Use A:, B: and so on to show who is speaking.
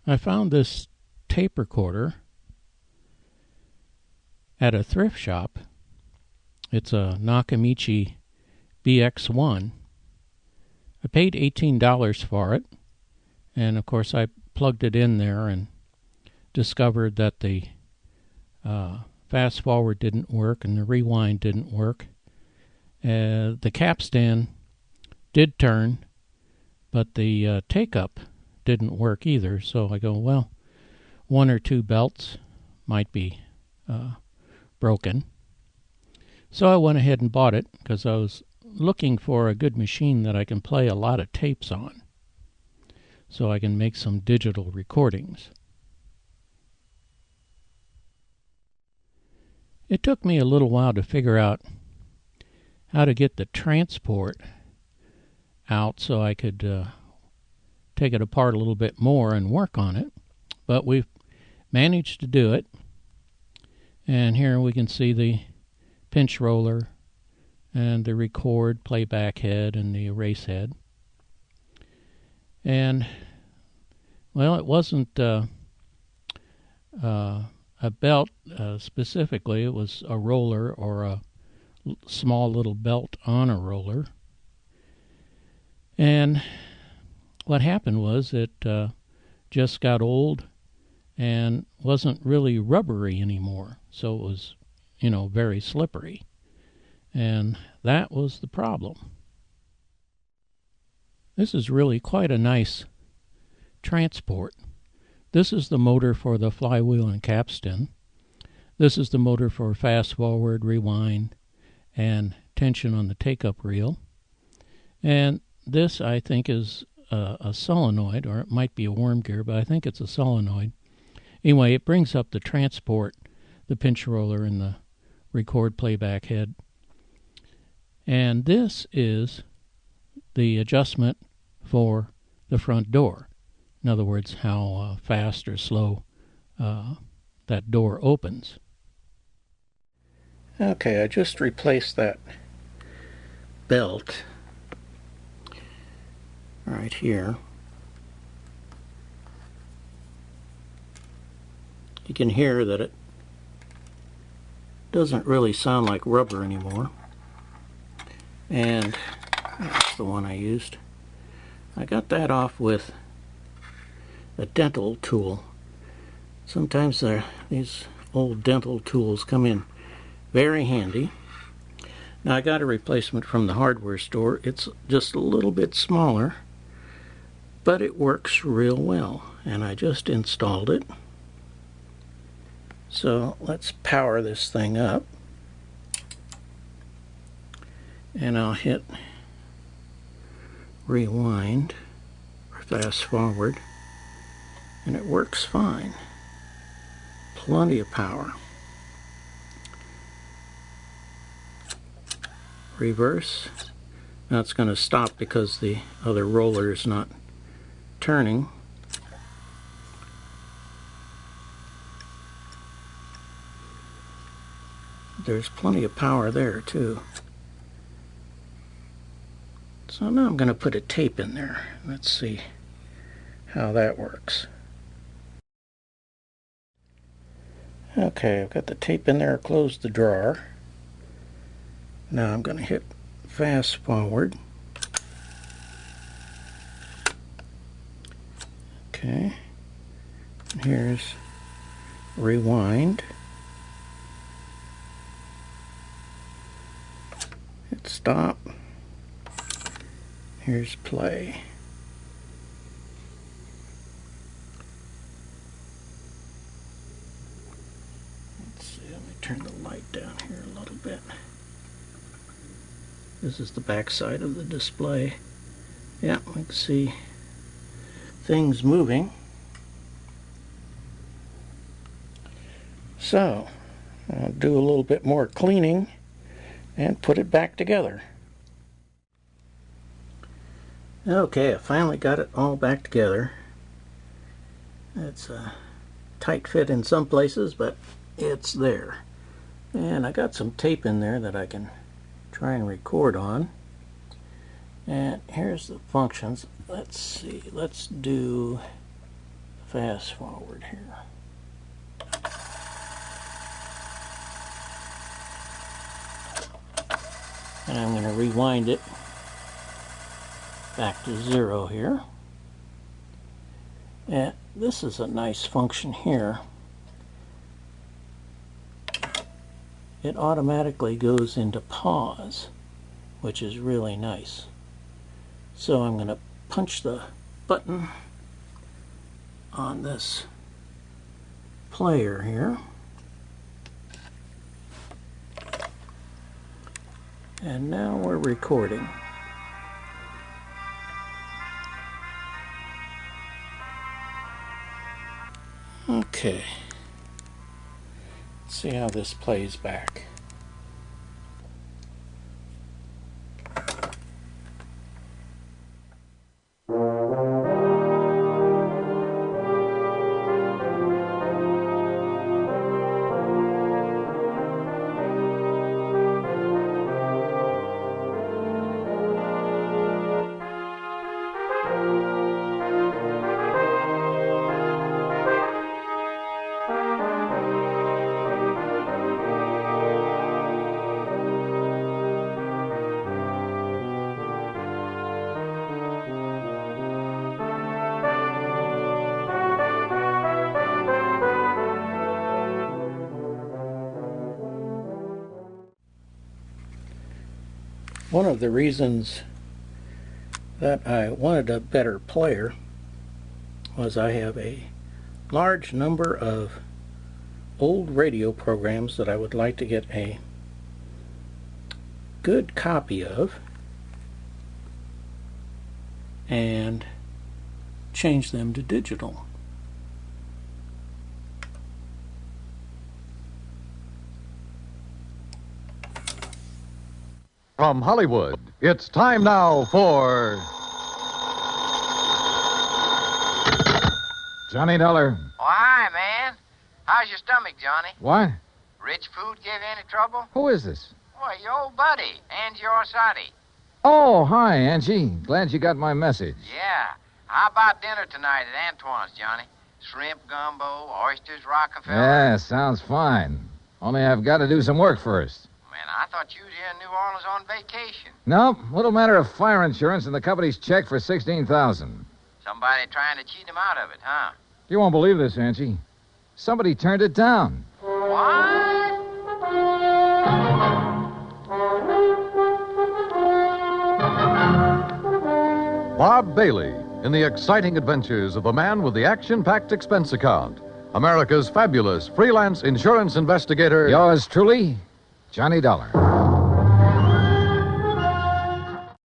A: I found this tape recorder at a thrift shop. It's a Nakamichi BX-1. I paid $18 for it, and of course I plugged it in there and discovered that the fast forward didn't work and the rewind didn't work. The capstan did turn, but the take-up didn't work either. So I go, well, one or two belts might be broken. So I went ahead and bought it because I was looking for a good machine that I can play a lot of tapes on, so I can make some digital recordings. It took me a little while to figure out how to get the transport out so I could take it apart a little bit more and work on it, but we've managed to do it. And here we can see the pinch roller and the record playback head and the erase head. And well, it wasn't a belt specifically. It was a roller, or a small little belt on a roller. And what happened was it just got old and wasn't really rubbery anymore. So it was, very slippery. And that was the problem. This is really quite a nice transport. This is the motor for the flywheel and capstan. This is the motor for fast forward, rewind, and tension on the take-up reel. And this, I think, is a solenoid, or it might be a worm gear, but I think it's a solenoid. Anyway, it brings up the transport, the pinch roller, and the record playback head. And this is the adjustment for the front door. In other words, how fast or slow that door opens. Okay, I just replaced that belt right here. You can hear that it doesn't really sound like rubber anymore. And that's the one I used. I got that off with a dental tool. Sometimes these old dental tools come in very handy. Now I got a replacement from the hardware store. It's just a little bit smaller, but it works real well, and I just installed it. So let's power this thing up, and I'll hit rewind or fast forward, and it works fine. Plenty of power. Reverse. Now it's going to stop because the other roller is not turning. There's plenty of power there too. So now I'm going to put a tape in there. Let's see how that works. Okay, I've got the tape in there. Close the drawer. Now I'm going to hit fast forward. Okay. And here's rewind. Hit stop. Here's play. Let's see, let me turn the light down here a little bit. This is the back side of the display. Yeah, we can see things moving. So, I'll do a little bit more cleaning and put it back together. Okay, I finally got it all back together. It's a tight fit in some places, but it's there. And I got some tape in there that I can try and record on. And here's the functions. Let's see, let's do fast forward here. And I'm going to rewind it back to 0 here. And this is a nice function here. It automatically goes into pause, which is really nice. So I'm going to punch the button on this player here. And now we're recording. Okay. Let's see how this plays back. One of the reasons that I wanted a better player was I have a large number of old radio programs that I would like to get a good copy of and change them to digital.
B: From Hollywood, it's time now for
C: Johnny Dollar.
D: Oh, hi, man. How's your stomach, Johnny?
C: What?
D: Rich food give you any trouble?
C: Who is this?
D: Why, your old buddy, Angie Orsatti.
C: Oh, hi, Angie. Glad you got my message.
D: Yeah. How about dinner tonight at Antoine's, Johnny? Shrimp gumbo, oysters, Rockefeller.
C: Yeah, sounds fine. Only I've got to do some work first.
D: Man, I thought you was here in New Orleans on vacation.
C: Nope. Little matter of fire insurance and the company's check for $16,000.
D: Somebody trying to cheat him out of it, huh?
C: You won't believe this, Angie. Somebody turned it down.
D: What?
B: Bob Bailey in the exciting adventures of the man with the action-packed expense account. America's fabulous freelance insurance investigator.
C: Yours truly, Johnny Dollar.